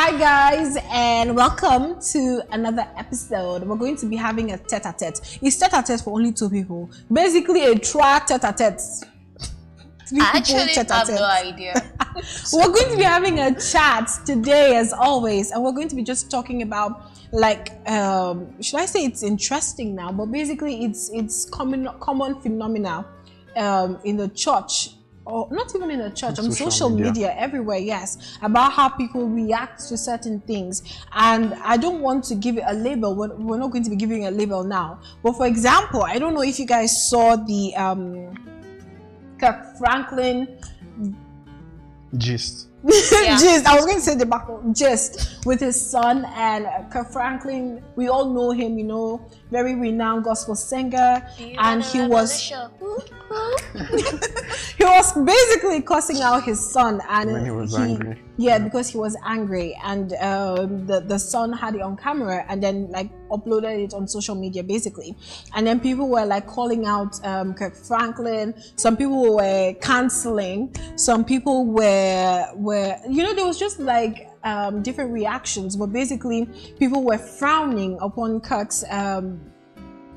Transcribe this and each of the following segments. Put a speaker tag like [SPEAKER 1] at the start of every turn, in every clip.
[SPEAKER 1] Hi guys, and welcome to another episode. We're going to be having a tete-a-tete. It's tete-a-tete for only two people. Basically a tete-a-tete.
[SPEAKER 2] I actually have no idea.
[SPEAKER 1] We're going to be having a chat today as always, and we're going to be just talking about should I say it's interesting now, but basically it's common phenomena in the church, or not even in the church, on social media everywhere, yes, about how people react to certain things. And I don't want to give it a label. We're not going to be giving a label now, but for example, I don't know if you guys saw the Kirk Franklin
[SPEAKER 3] gist.
[SPEAKER 1] Gist. I was going to say the battle gist with his son. And Kirk Franklin, we all know him, you know, very renowned gospel singer, and he was he was basically cussing out his son, and
[SPEAKER 3] when he was angry.
[SPEAKER 1] Yeah, because he was angry, and the son had it on camera and then uploaded it on social media basically, and then people were calling out Kirk Franklin. Some people were canceling, some people were there was just different reactions, but basically people were frowning upon Kirk's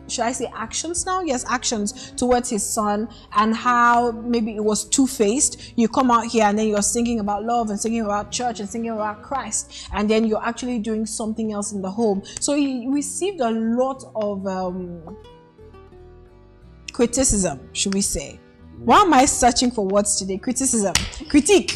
[SPEAKER 1] should I say actions now? Yes, actions towards his son, and how maybe it was two-faced. You come out here and then you're singing about love and singing about church and singing about Christ, and then you're actually doing something else in the home. So he received a lot of criticism, should we say. Why am I searching for words today? Criticism, critique.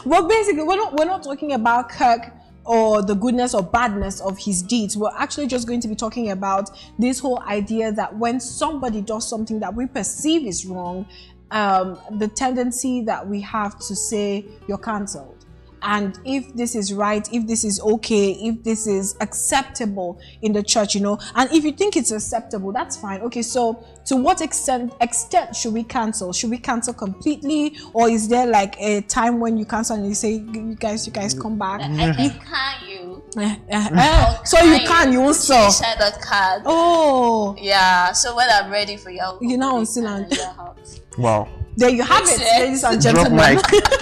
[SPEAKER 1] Well, basically, we're not talking about Kirk or the goodness or badness of his deeds. We're actually just going to be talking about this whole idea that when somebody does something that we perceive is wrong, the tendency that we have to say you're cancelled. And if this is right, if this is okay, if this is acceptable in the church, and if you think it's acceptable, that's fine. Okay, so to what extent should we cancel? Should we cancel completely, or is there a time when you cancel and you say, you guys come back?
[SPEAKER 2] I think can you?
[SPEAKER 1] So you can, you also.
[SPEAKER 2] That card.
[SPEAKER 1] Oh.
[SPEAKER 2] Yeah. So when I'm ready for you,
[SPEAKER 1] I'm still.
[SPEAKER 3] Wow.
[SPEAKER 1] There you have it, ladies and gentlemen.
[SPEAKER 3] Drop mic.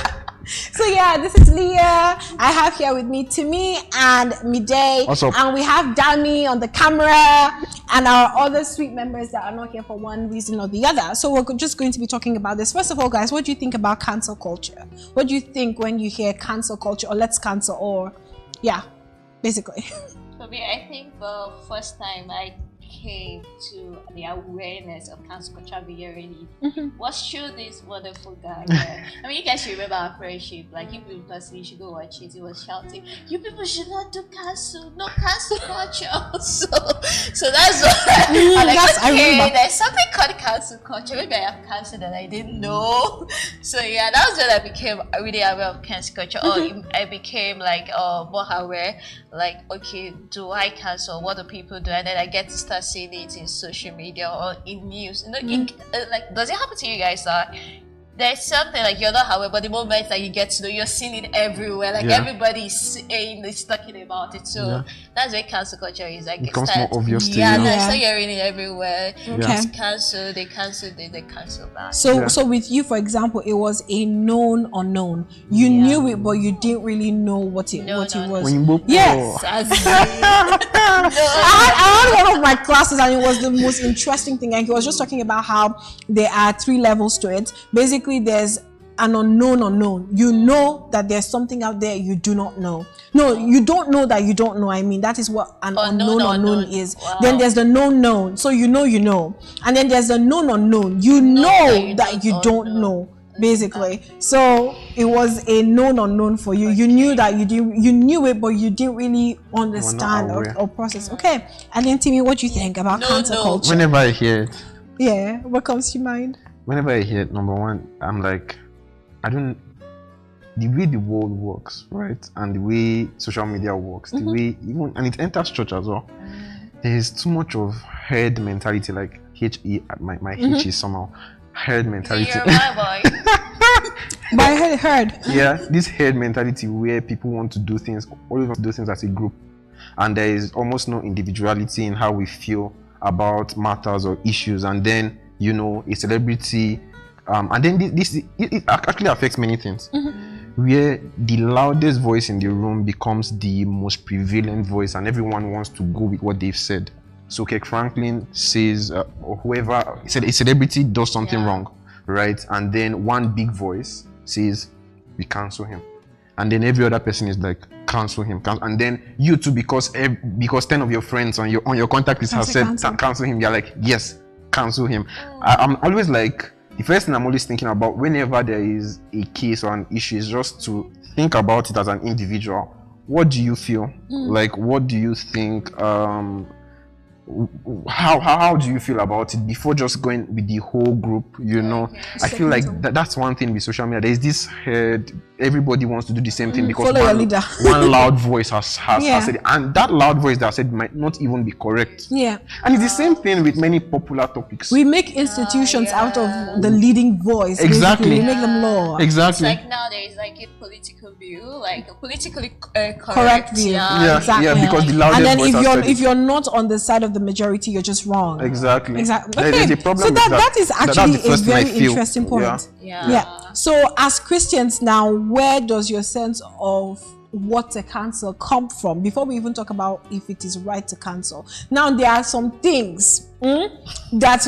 [SPEAKER 1] So yeah, this is Leah. I have here with me Timmy and Midday.
[SPEAKER 3] What's up?
[SPEAKER 1] And we have Dami on the camera, and our other sweet members that are not here for one reason or the other. So we're just going to be talking about this. First of all, guys, what do you think about cancel culture? What do you think when you hear cancel culture, or let's cancel, or yeah, basically?
[SPEAKER 2] For me, I think the first time I came to the awareness of cancel culture being was through this wonderful guy. I mean, you guys should remember our friendship. You people personally should go watch it. He was shouting, "You people should not do cancel, no cancel culture." So that's what I remember. There's something called cancel culture. Maybe I have cancelled and I didn't know. So yeah, that was when I became really aware of cancel culture. Or I became more aware. Okay, do I cancel? What do people do? And then I get to start seeing it in social media or in news. Does it happen to you guys that there's something you're not aware, but the moment that you get to know, you're seeing it everywhere. Everybody's saying, is talking about it. So that's where cancel culture is.
[SPEAKER 3] It becomes more obvious to you.
[SPEAKER 2] Yeah, I start hearing it everywhere.
[SPEAKER 1] Okay.
[SPEAKER 2] It's cancel, they cancel that.
[SPEAKER 1] So with you, for example, it was a known unknown. You knew it, but you didn't really know what it was. Yes. I had one of my classes, and it was the most interesting thing. And he was just talking about how there are 3 levels to it. Basically, there's an unknown. You know that there's something out there you do not know. No, you don't know that you don't know. I mean, that is what an unknown is. Wow. Then there's the known. So you know. And then there's the known unknown. You know that you don't know. Basically, so it was a known unknown for you. You knew that you knew it, but you didn't really understand or process. Okay, and then Timmy, what do you think about cancel culture?
[SPEAKER 3] Whenever I hear it,
[SPEAKER 1] what comes to your mind?
[SPEAKER 3] Whenever I hear it, number one, I'm the way the world works, right, and the way social media works, the way and it enters church as well. There is too much of herd mentality, HE. My H is somehow. Herd mentality.
[SPEAKER 2] You're my boy.
[SPEAKER 1] By herd.
[SPEAKER 3] Yeah, this herd mentality where people want to do things, always want to do things as a group, and there is almost no individuality in how we feel about matters or issues. And then a celebrity, and then it actually affects many things. where the loudest voice in the room becomes the most prevalent voice, and everyone wants to go with what they've said. So Kirk Franklin says, or whoever said a celebrity does something wrong, right? And then one big voice says, we cancel him. And then every other person is like, cancel him. And then you too, because 10 of your friends on your contact list have said, cancel him. You're like, yes, cancel him. I'm always like, the first thing I'm always thinking about whenever there is a case or an issue is just to think about it as an individual. What do you feel? Like, what do you think? How do you feel about it before just going with the whole group? You know, I feel like that's one thing with social media. There's this head, everybody wants to do the same thing because one loud voice has said it, and that loud voice that said might not even be correct. And it's the same thing with many popular topics.
[SPEAKER 1] We make institutions out of the leading voice.
[SPEAKER 3] Exactly.
[SPEAKER 1] We make them law.
[SPEAKER 3] Exactly.
[SPEAKER 2] It's like now there is like a political view, like a politically correct
[SPEAKER 1] view.
[SPEAKER 3] Exactly. Yeah, because the loudest
[SPEAKER 1] and then
[SPEAKER 3] voice
[SPEAKER 1] if you're not on the side of the majority, you're just wrong.
[SPEAKER 3] Exactly.
[SPEAKER 1] Okay.
[SPEAKER 3] There's a problem
[SPEAKER 1] so
[SPEAKER 3] with
[SPEAKER 1] that is actually a very
[SPEAKER 3] interesting
[SPEAKER 1] point. So as Christians now, where does your sense of what to cancel come from? Before we even talk about if it is right to cancel. Now there are some things that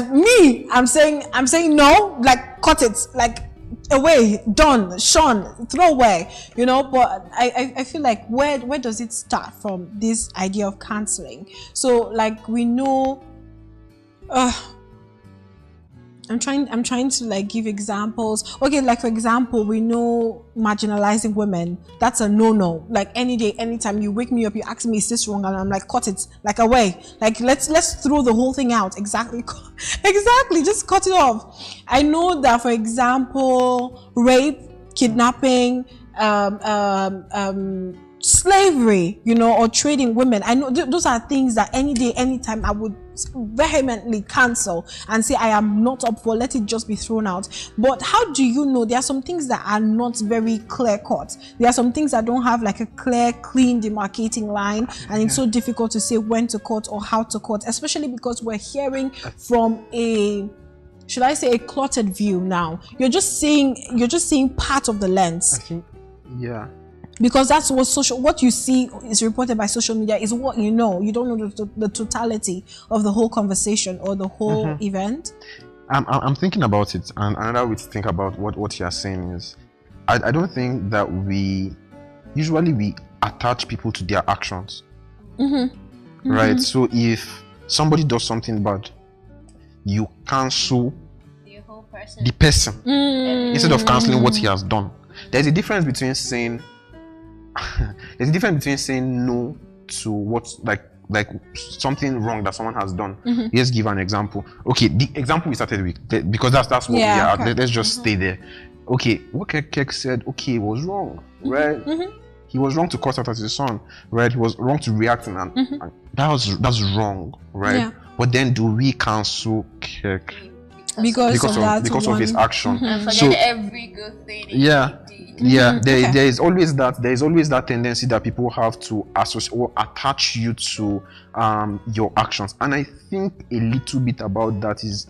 [SPEAKER 1] I'm saying no, like cut it, like away, done, shun, throw away, you know. But I feel like where does it start from, this idea of canceling? So like we know, I'm trying to like give examples. Okay, like for example, we know marginalizing women, that's a no. Like any day, anytime you wake me up, you ask me is this wrong, and I'm like, cut it, like away, like let's throw the whole thing out. Exactly, just cut it off. I know that for example, rape, kidnapping, slavery, you know, or trading women, I know those are things that any day, anytime I would vehemently cancel and say I am not up for, let it just be thrown out. But how do you know? There are some things that are not very clear cut. There are some things that don't have like a clear, clean demarcating line, and it's so difficult to say when to cut or how to cut, especially because we're hearing from a, should I say, a cluttered view now. You're just seeing part of the lens.
[SPEAKER 3] I think,
[SPEAKER 1] because that's what you see is reported by social media is what you know. You don't know the totality of the whole conversation or the whole event.
[SPEAKER 3] I'm thinking about it, and another way to think about what you're saying is, I don't think that we attach people to their actions. Right? So if somebody does something bad, you cancel the person instead of canceling what he has done. There's a difference between saying no to what's like something wrong that someone has done. Let's give an example. Okay, the example we started with, because that's what we are. Okay. Let's just stay there. Okay, what Kek said, okay, was wrong, right? He was wrong to cut out at his son, right? He was wrong to react, and that's wrong, right? But then do we cancel Kek because of his action?
[SPEAKER 2] And forget every good thing he did.
[SPEAKER 3] There is always that tendency that people have to associate or attach you to your actions, and I think a little bit about that is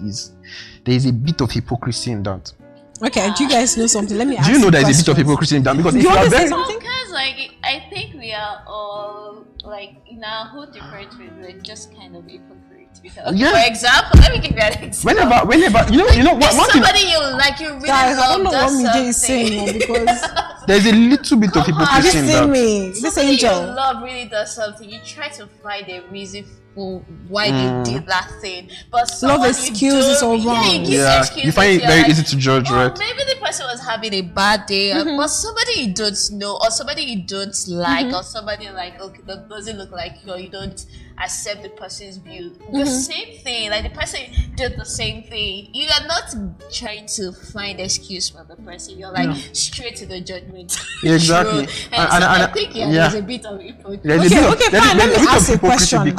[SPEAKER 3] there is a bit of hypocrisy in that.
[SPEAKER 1] Okay, do you guys know something? Let me ask
[SPEAKER 3] you. Do you know there is a bit of hypocrisy in that? Because if you
[SPEAKER 1] want
[SPEAKER 3] are
[SPEAKER 1] to say
[SPEAKER 3] very
[SPEAKER 1] something?
[SPEAKER 2] Because like I think we are all like in our whole different ways, we're just kind of hypocrites. Because, for example, let me give you an example.
[SPEAKER 3] Whenever you know what
[SPEAKER 2] somebody you like, you really
[SPEAKER 1] guys,
[SPEAKER 2] love,
[SPEAKER 1] I don't know what
[SPEAKER 2] something.
[SPEAKER 1] Mijay is saying because
[SPEAKER 3] there's a little bit of hypocrisy in that.
[SPEAKER 1] This
[SPEAKER 2] Somebody
[SPEAKER 1] angel
[SPEAKER 2] you love really does something. You try to find a reason for why they did that thing, but
[SPEAKER 1] love excuses all wrong.
[SPEAKER 3] You find it very easy to judge, right?
[SPEAKER 2] Maybe the person was having a bad day, but somebody you don't know, or somebody you don't like, or somebody like, okay, that doesn't look like you, or you don't accept the person's view. The same thing, like the person did the same thing. You are not trying to find excuse for the person. You're like straight to the judgment.
[SPEAKER 3] Exactly.
[SPEAKER 2] And I think there's a bit of hypocrisy.
[SPEAKER 1] Okay, fine. Let me ask a question.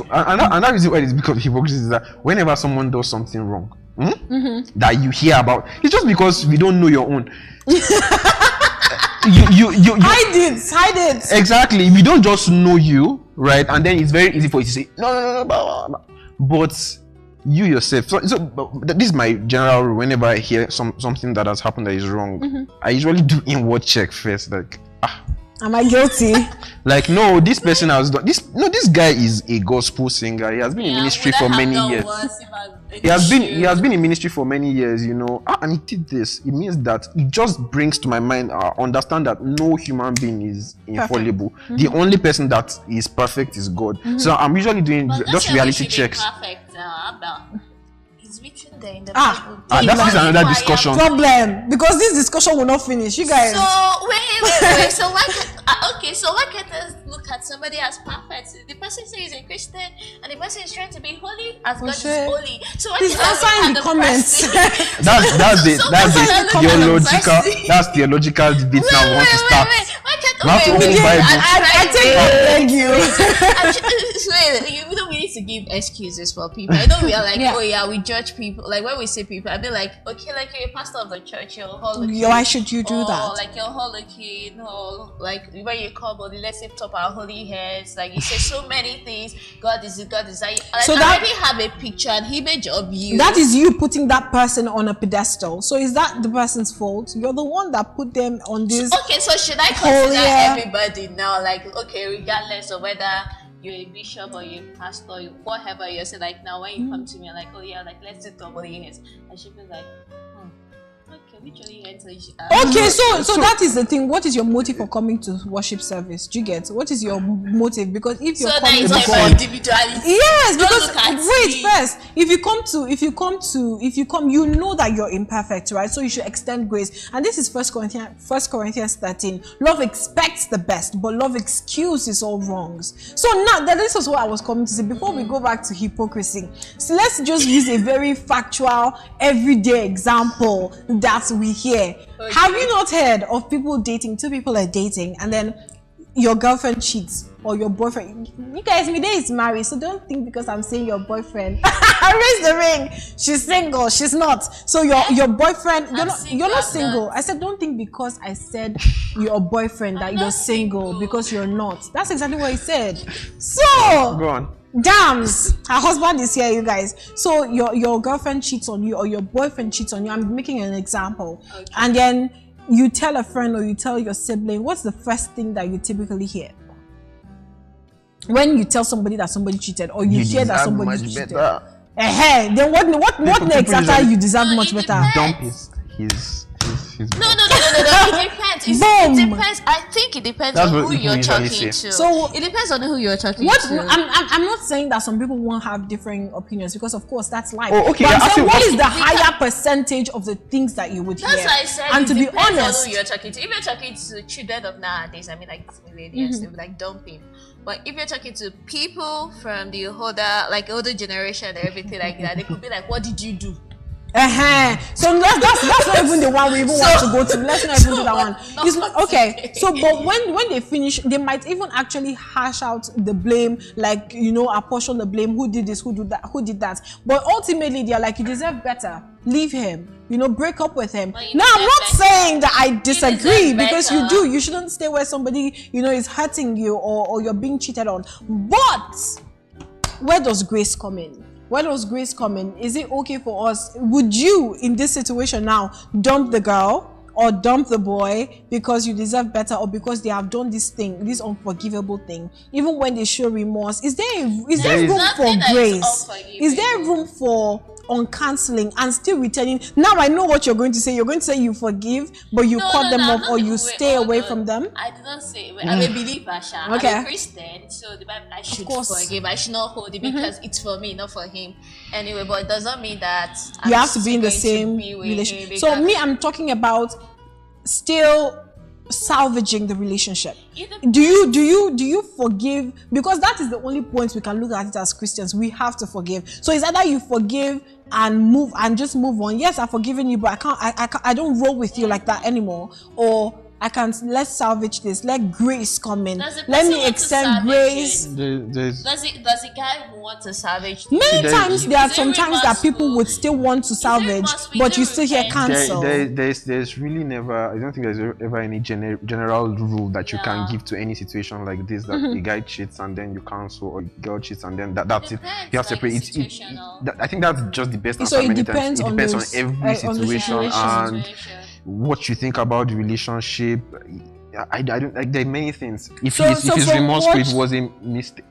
[SPEAKER 3] Another reason why it's because of hypocrisy is that whenever someone does something wrong, that you hear about, it's just because we don't know your own. you
[SPEAKER 1] hide it.
[SPEAKER 3] Exactly. We don't just know you, right? And then it's very easy for you to say no. But you yourself. But this is my general rule. Whenever I hear something that has happened that is wrong, I usually do inward check first. Like,
[SPEAKER 1] am I guilty?
[SPEAKER 3] Like, no, this person has done this. No, this guy is a gospel singer. He has been in ministry for many years. He has been in ministry for many years, you know. And he did this. It means that it just brings to my mind understand that no human being is infallible. The only person that is perfect is God. So I'm usually doing just reality checks.
[SPEAKER 2] Perfect, it's written there in the Bible.
[SPEAKER 3] That is another discussion.
[SPEAKER 1] Problem, because this discussion will not finish. You guys.
[SPEAKER 2] So wait. So why can't us look at somebody as perfect? The person says he's a Christian, and the person is trying to be holy as God is holy. So why can't
[SPEAKER 1] answer in the comments.
[SPEAKER 3] That's theological debate now. We want to start.
[SPEAKER 1] I think I beg you.
[SPEAKER 2] We don't need to give excuses for people. I know we are like, oh yeah, we judge people. Like when we see people, I'd be like, okay, like you're a pastor of the church, you're holy.
[SPEAKER 1] Why should you do that?
[SPEAKER 2] Like you're holy, you know, like when you come on, let's lift up our holy heads. Like you say so many things. God is. Like, so I already have a picture and image of you.
[SPEAKER 1] That is you putting that person on a pedestal. So is that the person's fault? You're the one that put them on this.
[SPEAKER 2] Okay, so should I consider everybody now? Like, okay, regardless of whether you're a bishop or you're a pastor, or whatever you're saying, like now when you come to me, like, oh yeah, like let's do double hands, I should be like, okay, which only hands are you?
[SPEAKER 1] Okay, so that is the thing. What is your motive for coming to worship service? Do you get? What is your motive? Because if you're coming to God,
[SPEAKER 2] individuality.
[SPEAKER 1] Yes, because wait first. If you come, you know that you're imperfect, right? So you should extend grace. And this is 1 Corinthians 13. Love expects the best, but love excuses all wrongs. So now that this is what I was coming to say. Before we go back to hypocrisy, so let's just use a very factual, everyday example that we hear. Okay. Have you not heard of people dating? Two people are dating, and then your girlfriend cheats or your boyfriend. You guys, me day is married, so don't think because I'm saying your boyfriend. I raised the ring. She's single. She's not. So your boyfriend. You're not single. I said don't think because I said your boyfriend that you're single because you're not. That's exactly what I said. So
[SPEAKER 3] go on.
[SPEAKER 1] Dams, her husband is here, you guys. So your girlfriend cheats on you or your boyfriend cheats on you. I'm making an example. Okay. And then you tell a friend or you tell your sibling, what's the first thing that you typically hear? When you tell somebody that somebody cheated or you hear that somebody cheated. Then what next after you deserve much better?
[SPEAKER 3] Dump his
[SPEAKER 2] No. It depends. It depends. I think it depends on who you're talking to.
[SPEAKER 1] So
[SPEAKER 2] it depends on who you're talking to.
[SPEAKER 1] I'm not saying that some people won't have differing opinions because of course that's life.
[SPEAKER 3] Oh, okay.
[SPEAKER 1] But I'm saying what is the higher percentage of the things that you would hear?
[SPEAKER 2] That's why I said.
[SPEAKER 1] And to be honest,
[SPEAKER 2] on who you're talking to. If you're talking to children of nowadays, I mean like millennials, they'll be like dumping. But if you're talking to people from the older generation and everything like that, they could be like, "What did you do?"
[SPEAKER 1] So that's not even the one we even want to go to. Let's not even do that one. It's not, okay. So, but when they finish, they might even actually hash out the blame, like apportion the blame. Who did this? Who did that? But ultimately, they're like, you deserve better. Leave him. Break up with him. Now, I'm not saying that I disagree because you do. You shouldn't stay where somebody is hurting you or you're being cheated on. But where does grace come in? Where does grace come in? Is it okay for us? Would you, in this situation now, dump the girl or dump the boy because you deserve better or because they have done this thing, this unforgivable thing? Even when they show remorse, is there room for grace? Is there room for uncanceling and still returning? Now I know what you're going to say. You're going to say you forgive, but you cut them off or you stay away from them.
[SPEAKER 2] I did not say. I'm a believer, okay. I'm a Christian, so the Bible, I should forgive. I should not hold it because it's for me, not for him. Anyway, but it does not mean that
[SPEAKER 1] you have to be in the same relationship. So me, I'm talking about still salvaging the relationship. Do you forgive? Because that is the only point we can look at it as Christians. We have to forgive. So it's either you forgive and just move on. Yes, I've forgiven you, but I don't roll with you like that anymore. Or let's salvage this. Let grace come in.
[SPEAKER 2] Does the
[SPEAKER 1] Let
[SPEAKER 2] person
[SPEAKER 1] me
[SPEAKER 2] want to
[SPEAKER 1] extend
[SPEAKER 2] salvage
[SPEAKER 1] grace.
[SPEAKER 2] Does the guy want to salvage?
[SPEAKER 1] Many times there are
[SPEAKER 2] Is it
[SPEAKER 1] some times that people
[SPEAKER 2] remorseful?
[SPEAKER 1] would still want to salvage, but you still hear cancel.
[SPEAKER 3] There's really never, I don't think there's ever any general rule that you can
[SPEAKER 2] Yeah.
[SPEAKER 3] give to any situation like this, that a guy cheats and then you cancel, or a girl cheats and then that's it.
[SPEAKER 2] Depends,
[SPEAKER 3] You have to
[SPEAKER 2] like,
[SPEAKER 3] separate it.
[SPEAKER 2] situational.
[SPEAKER 3] I think that's just the best
[SPEAKER 1] So
[SPEAKER 3] answer
[SPEAKER 1] it
[SPEAKER 3] many
[SPEAKER 1] depends
[SPEAKER 3] times. It
[SPEAKER 1] on
[SPEAKER 3] depends on
[SPEAKER 1] those,
[SPEAKER 3] every
[SPEAKER 1] on the
[SPEAKER 3] situation
[SPEAKER 1] situation.
[SPEAKER 3] and what you think about the relationship. I don't like, there are many things. If he's remorseful, it was a mistake.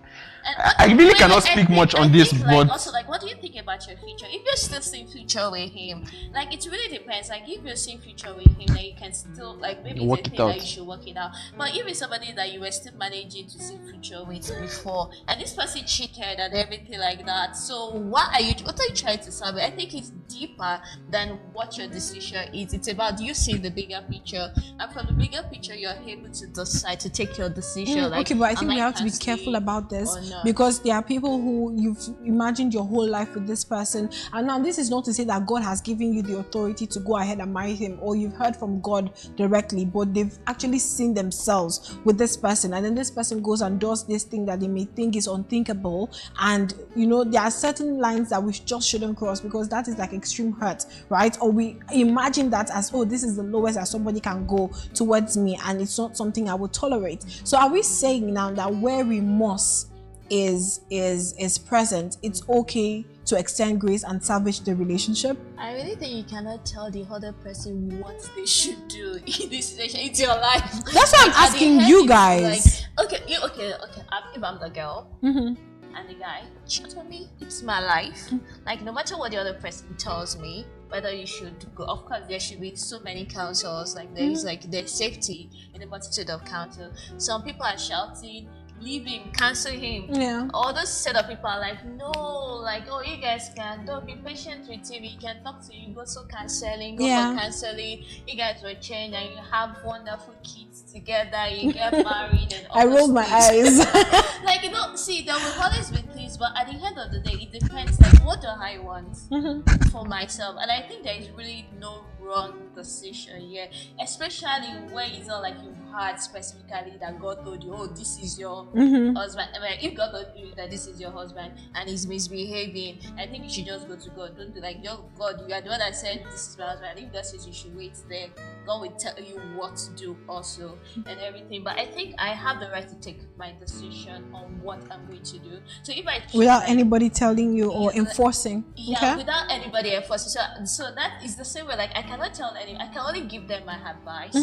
[SPEAKER 3] I really cannot speak much on this, but
[SPEAKER 2] also, like, what do you think about your future? If you're still seeing future with him, like, it really depends. Like, if you're seeing future with him, then you can still, like, maybe
[SPEAKER 3] Work
[SPEAKER 2] it's a
[SPEAKER 3] it
[SPEAKER 2] thing
[SPEAKER 3] out.
[SPEAKER 2] that you should work it out. But if it's somebody that you were still managing to see future with before, and this person cheated and everything like that, so what are you trying to solve? I think it's deeper than what your decision is. It's about you seeing the bigger picture, and from the bigger picture, you're able to decide to take your decision. Like,
[SPEAKER 1] Okay, but I think
[SPEAKER 2] am
[SPEAKER 1] we have to be
[SPEAKER 2] canceling
[SPEAKER 1] careful about this,
[SPEAKER 2] or not?
[SPEAKER 1] because there are people who you've imagined your whole life with this person, and now this is not to say that God has given you the authority to go ahead and marry him, or you've heard from God directly, but they've actually seen themselves with this person, and then this person goes and does this thing that they may think is unthinkable, and there are certain lines that we just shouldn't cross, because that is like extreme hurt, right? Or we imagine that as, oh, this is the lowest that somebody can go towards me, and it's not something I would tolerate. So are we saying now that where remorse is present, it's okay to extend grace and salvage the relationship?
[SPEAKER 2] I really think you cannot tell the other person what they should do in this situation. It's your life.
[SPEAKER 1] That's why I'm asking you guys.
[SPEAKER 2] Like, okay. If I'm the girl and the guy cheat on me, it's my life. Like, no matter what the other person tells me, whether you should go, of course there should be so many counsels. Like, there's there's safety in a multitude of counsel. Some people are shouting, leave him, cancel him.
[SPEAKER 1] Yeah.
[SPEAKER 2] All those set of people are like, no, like, oh, you guys don't be patient with him. He can talk to you. Go for counseling. For counseling. You guys will change and you have wonderful kids together. You get married and all
[SPEAKER 1] I rolled my eyes.
[SPEAKER 2] Like, see, there will always be things, but at the end of the day, it depends. Like, what do I want for myself? And I think there is really no wrong decision here, especially when it's not like you heard specifically that God told you, oh, this is your husband. I mean, if God told you that this is your husband and he's misbehaving, I think you should just go to God. Don't be like, yo, God, you are the one that said this is my husband. If God says you should wait there, God will tell you what to do also and everything. But I think I have the right to take my decision on what I'm going to do. So if I
[SPEAKER 1] without anybody telling you or enforcing,
[SPEAKER 2] without anybody enforcing. So that is the same way. Like, I cannot tell anyone. I can only give them my advice.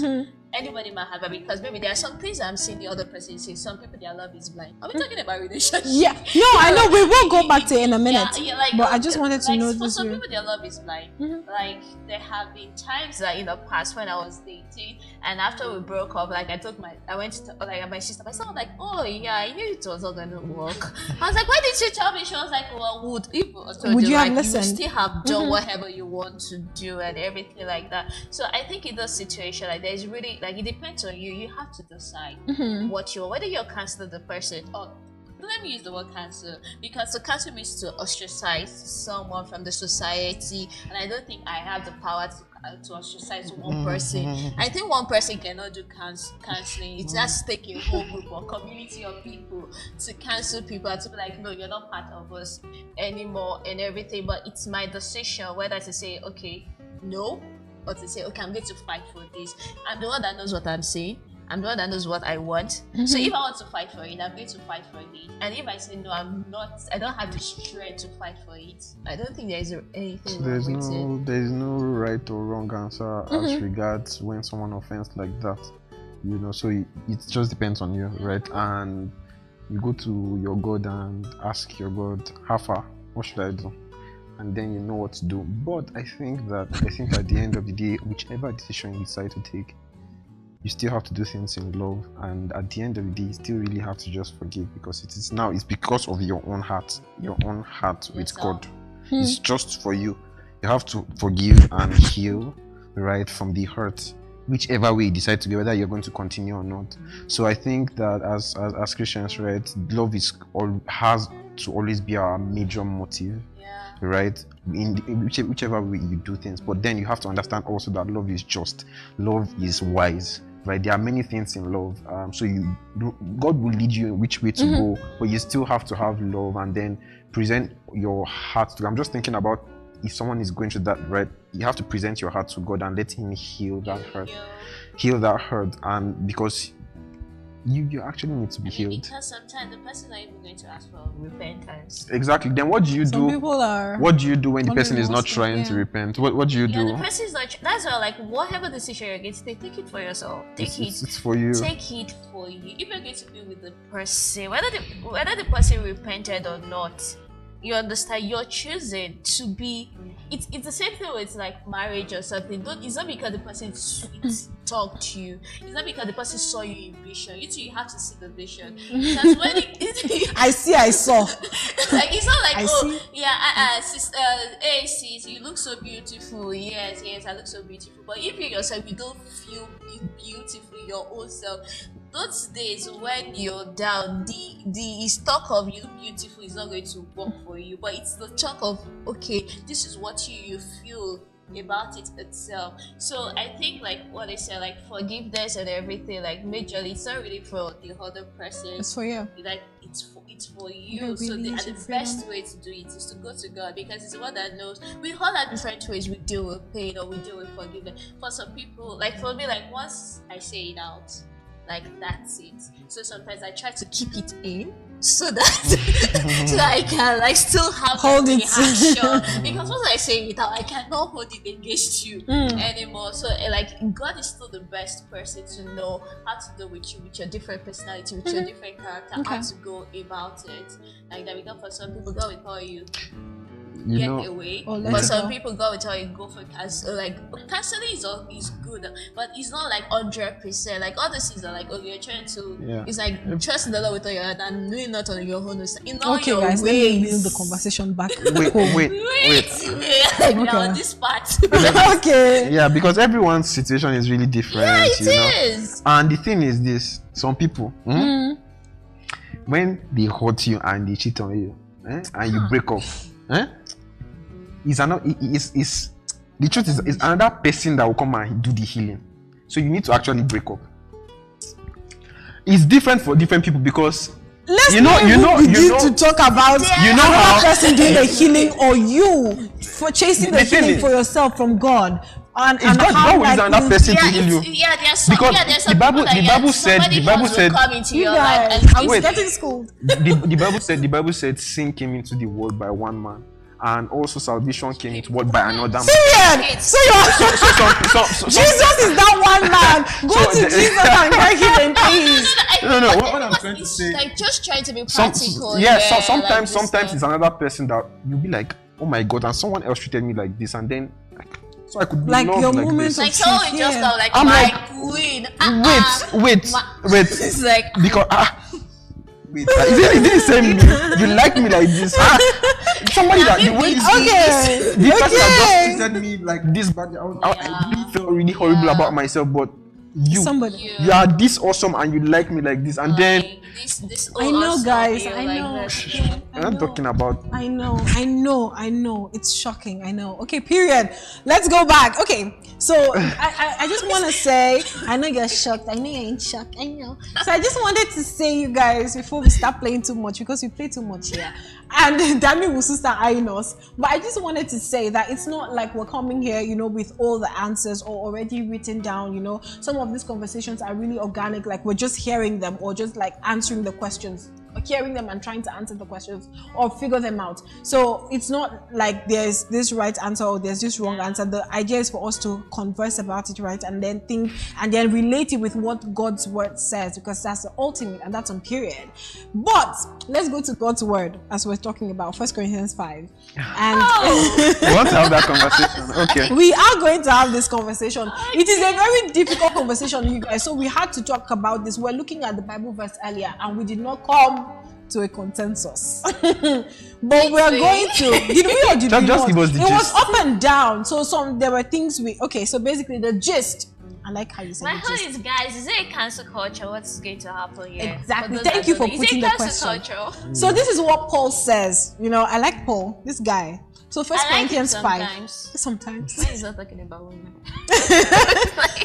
[SPEAKER 2] Anybody might have it, because maybe there are some things I'm seeing the other person say. Some people, their love is blind. Are we talking about relationship?
[SPEAKER 1] Yeah. No, I know. We will go back to it in a minute.
[SPEAKER 2] Like,
[SPEAKER 1] but I just wanted to know
[SPEAKER 2] for
[SPEAKER 1] this.
[SPEAKER 2] some people, their love is blind. Like, there have been times that in the past when I was dating, and after we broke up, like, I went to my sister. My sister was like, oh yeah, I knew it was not going to work. I was like, why did you tell me? She was like, well, would you have listened? You still have done whatever you want to do and everything like that. So I think in those situations, like, there's really, like, it depends on you. You have to decide whether you're canceling the person or, let me use the word cancel, because to cancel means to ostracize someone from the society, and I don't think I have the power to ostracize one person. I think one person cannot do canceling. It just take a whole group or community of people to cancel people and to be like, no, you're not part of us anymore and everything. But it's my decision whether to say, okay, no, or to say, okay, I'm going to fight for this. I'm the one that knows what I'm saying. I'm the one that knows what I want. So if I want to fight for it, I'm going to fight for it. And if I say no, I don't have the strength to fight for it. I don't think there is anything wrong with it.
[SPEAKER 3] There is no right or wrong answer as regards when someone offends like that. So it just depends on you, right? And you go to your God and ask your God, how far? What should I do? And then you know what to do. But I think at the end of the day, whichever decision you decide to take, you still have to do things in love, and at the end of the day, you still really have to just forgive, because it's because of your own heart with God. It's just for you. You have to forgive and heal, right, from the hurt, whichever way you decide to go, whether you're going to continue or not. So I think that as Christians, right, love has to always be our major motive. Right, in whichever way you do things, but then you have to understand also that love is just, love is wise, right? There are many things in love. So God will lead you in which way to go, but you still have to have love and then present your heart to. I'm just thinking about if someone is going through that, right? You have to present your heart to God and let Him heal that hurt. Heal that hurt, and because you actually need to be healed.
[SPEAKER 2] Because sometimes the person is not even going to ask for repentance.
[SPEAKER 3] Exactly. Then what do you
[SPEAKER 1] Some
[SPEAKER 3] do?
[SPEAKER 1] people are.
[SPEAKER 3] What do you do when the person is not trying to repent? What do you do?
[SPEAKER 2] The person is not. That's why, like, whatever decision you're going to take it for yourself.
[SPEAKER 3] It's for you.
[SPEAKER 2] Take it for you. If you're going to be with the person, whether the person repented or not, you understand. You're choosing to be. It's the same thing with like marriage or something. It's not because the person talked to you. It's not because the person saw you in vision. You have to see the vision. That's when
[SPEAKER 1] I saw.
[SPEAKER 2] Like it's not like sister, hey sis, you look so beautiful. Yes, I look so beautiful. But if you yourself, you don't feel beautiful your own self. Those days when you're down, the talk of you beautiful is not going to work for you. But it's the talk of, okay, this is what you feel about it itself. So I think like what they say, like forgiveness and everything, like majorly it's not really for the other person.
[SPEAKER 1] It's for you.
[SPEAKER 2] Like it's for you. So the best way to do it is to go to God, because it's the one that knows. We all have different ways we deal with pain or we deal with forgiveness. For some people, like for me, like once I say it out, like that's it. So sometimes I try to keep it in so that I can like still have
[SPEAKER 1] hold it
[SPEAKER 2] action. Because once I say it out, I cannot hold it against you anymore. So like God is still the best person to know how to deal with you, with your different personality, with your different character, how to go about it. Like that, because for some people God will tell you get away, but some people God will tell you go for cancer. Like counseling is good, but it's not like 100%. Like all the things are like, okay, you're trying to. It's like trust in the Lord with all your heart and doing not on your own. In all your
[SPEAKER 1] guys,
[SPEAKER 2] ways.
[SPEAKER 1] let me build the conversation back.
[SPEAKER 2] Wait. Now this part.
[SPEAKER 1] Okay.
[SPEAKER 3] Yeah, because everyone's situation is really different.
[SPEAKER 2] Yeah, it is.
[SPEAKER 3] And the thing is this: some people, when they hurt you and they cheat on you, and you break up. The truth is another person that will come and do the healing. So you need to actually break up. It's different for different people because
[SPEAKER 1] you know to talk about another person doing the healing or you for chasing the healing for yourself from God. And
[SPEAKER 3] God will use another person to heal you.
[SPEAKER 2] Yeah, there's some
[SPEAKER 3] the Bible said
[SPEAKER 2] come into your life and
[SPEAKER 1] I was getting schooled.
[SPEAKER 3] The Bible said sin came into the world by one man, and also salvation came into the world by another man.
[SPEAKER 1] Period. So Jesus is that one man. Go to Jesus and get healing, please.
[SPEAKER 3] No. What I'm trying to say,
[SPEAKER 2] like just trying to be practical.
[SPEAKER 3] Sometimes it's another person that you'll be like, oh my God, and someone else treated me like this, and then. So I could be
[SPEAKER 1] like your
[SPEAKER 3] like
[SPEAKER 1] moments
[SPEAKER 3] this.
[SPEAKER 1] of
[SPEAKER 2] someone just felt like
[SPEAKER 3] I'm
[SPEAKER 2] my
[SPEAKER 3] like,
[SPEAKER 2] queen.
[SPEAKER 3] Wait.
[SPEAKER 2] It's like
[SPEAKER 3] because wait, is it the same? You like me like this? Somebody that the way the person that just treated me like this, but I really felt really horrible about myself. But you are this awesome and you like me like this, and then
[SPEAKER 2] this
[SPEAKER 1] I know, guys.
[SPEAKER 2] I
[SPEAKER 1] know.
[SPEAKER 3] I'm not talking about.
[SPEAKER 1] I know. It's shocking. I know. Okay, period. Let's go back. Okay, so I just want to say, I know you're shocked. I know you're in shock. I know. So I just wanted to say, you guys, before we start playing too much, because we play too much here, and Dami will soon start eyeing us. But I just wanted to say that it's not like we're coming here, with all the answers or already written down. Some of these conversations are really organic. Like we're just hearing them or just like answering the questions, or hearing them and trying to answer the questions or figure them out. So it's not like there's this right answer or there's this wrong answer. The idea is for us to converse about it, right? And then think and then relate it with what God's word says, because that's the ultimate and that's on period. But let's go to God's word as we're talking about 1 Corinthians 5. And
[SPEAKER 3] we want to have that conversation. Okay.
[SPEAKER 1] We are going to have this conversation. It is a very difficult conversation, you guys. So we had to talk about this. We're looking at the Bible verse earlier and we did not come to a consensus. But we are going to. Did we or did we not?
[SPEAKER 3] Give us the
[SPEAKER 1] gist.
[SPEAKER 3] Was
[SPEAKER 1] up and down. So there were things so basically the gist. I like how you said
[SPEAKER 2] my
[SPEAKER 1] the
[SPEAKER 2] point
[SPEAKER 1] gist.
[SPEAKER 2] is, guys, is it cancel culture? What's going to happen here?
[SPEAKER 1] Exactly. Thank you for putting the question.
[SPEAKER 2] Culture?
[SPEAKER 1] So this is what Paul says. I like Paul, this guy. So 1 Corinthians 5. Sometimes.
[SPEAKER 2] When he's not talking about women.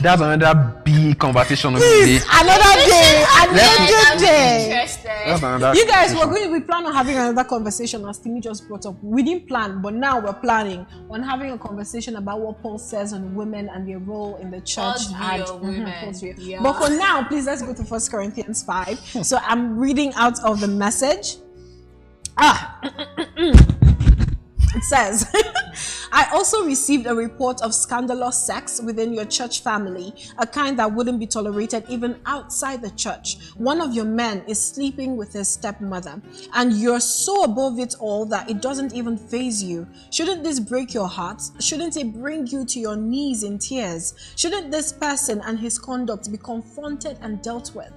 [SPEAKER 3] That's another big the conversation of the
[SPEAKER 1] Please,
[SPEAKER 3] day.
[SPEAKER 1] another day, another day.
[SPEAKER 2] Interested.
[SPEAKER 3] That's another
[SPEAKER 1] You guys,
[SPEAKER 3] conversation.
[SPEAKER 1] we plan on having another conversation, as Timmy just brought up. We didn't plan, but now we're planning on having a conversation about what Paul says on women and their role in the church.
[SPEAKER 2] God's view of women. Yeah.
[SPEAKER 1] But for now, please let's go to 1 Corinthians 5. So I'm reading out of the message. It says, I also received a report of scandalous sex within your church family, a kind that wouldn't be tolerated even outside the church. One of your men is sleeping with his stepmother, and you're so above it all that it doesn't even faze you. Shouldn't this break your heart? Shouldn't it bring you to your knees in tears? Shouldn't this person and his conduct be confronted and dealt with?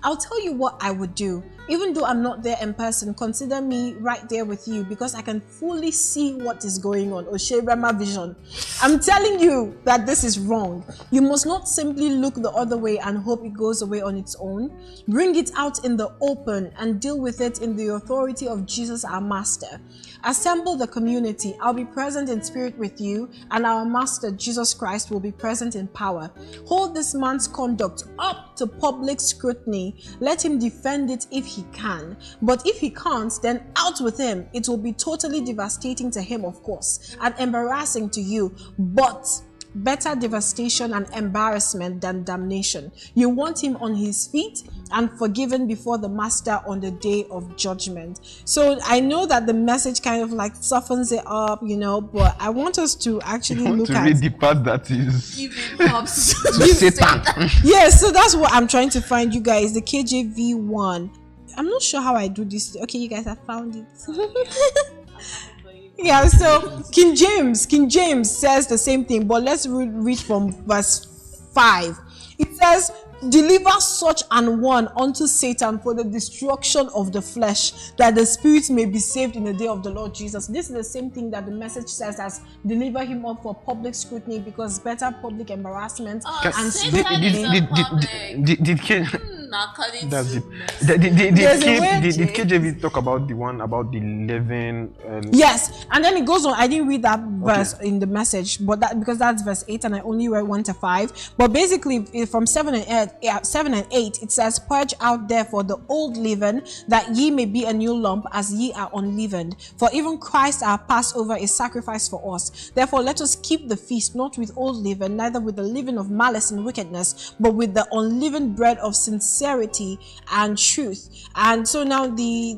[SPEAKER 1] I'll tell you what I would do. Even though I'm not there in person, consider me right there with you, because I can fully see what is going on. Oshebama vision. I'm telling you that this is wrong. You must not simply look the other way and hope it goes away on its own. Bring it out in the open and deal with it in the authority of Jesus our Master. Assemble the community. I'll be present in spirit with you, and our Master Jesus Christ will be present in power. Hold this man's conduct up to public scrutiny. Let him defend it if he can. But if he can't, then out with him. It will be totally devastating to him, of course, and embarrassing to you. But better devastation and embarrassment than damnation. You want him on his feet and forgiven before the Master on the day of judgment. So I know that the message kind of like softens it up, but I want us to actually look
[SPEAKER 3] to
[SPEAKER 1] at
[SPEAKER 3] read the part that is
[SPEAKER 2] Giving props
[SPEAKER 3] to Satan.
[SPEAKER 1] yes. So that's what I'm trying to find, you guys. The KJV one. I'm not sure how I do this. Okay, you guys have found it. Yeah, so King James says the same thing, but let's read from verse 5. It says, deliver such an one unto Satan for the destruction of the flesh, that the spirit may be saved in the day of the Lord Jesus. This is the same thing that the message says as deliver him up for public scrutiny, because better public embarrassment and
[SPEAKER 2] Satan is not public. According
[SPEAKER 3] That's
[SPEAKER 2] to
[SPEAKER 3] did KJV talk about the one about the 11?
[SPEAKER 1] Yes, and then it goes on. I didn't read that verse in the message, but because that's verse 8, and I only read 1 to 5. But basically, from 7 and 8, it says, "Purge out therefore the old leaven, that ye may be a new lump, as ye are unleavened. For even Christ our Passover is sacrificed for us. Therefore, let us keep the feast, not with old leaven, neither with the leaven of malice and wickedness, but with the unleavened bread of sincerity and truth." And so now the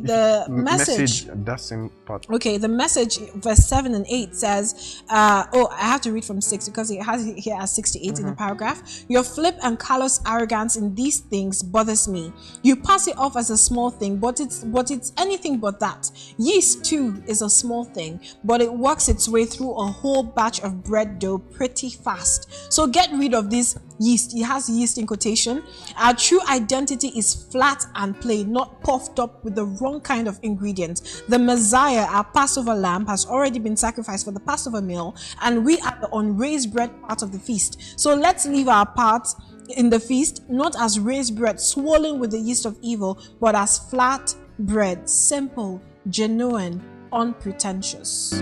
[SPEAKER 1] message
[SPEAKER 3] that same part.
[SPEAKER 1] Okay, the message, verse 7 and 8 says, I have to read from 6 because it has it here as 6 to 8 in the paragraph. Your flip and callous arrogance in these things bothers me. You pass it off as a small thing, but it's anything but that. Yeast too is a small thing, but it works its way through a whole batch of bread dough pretty fast. So get rid of this yeast. It has yeast in quotation. Our true identity is flat and plain, not puffed up with the wrong kind of ingredients. The Messiah, our Passover lamb, has already been sacrificed for the Passover meal, and we are the unraised bread part of the feast. So let's leave our part in the feast not as raised bread swollen with the yeast of evil, but as flat bread, simple, genuine, unpretentious.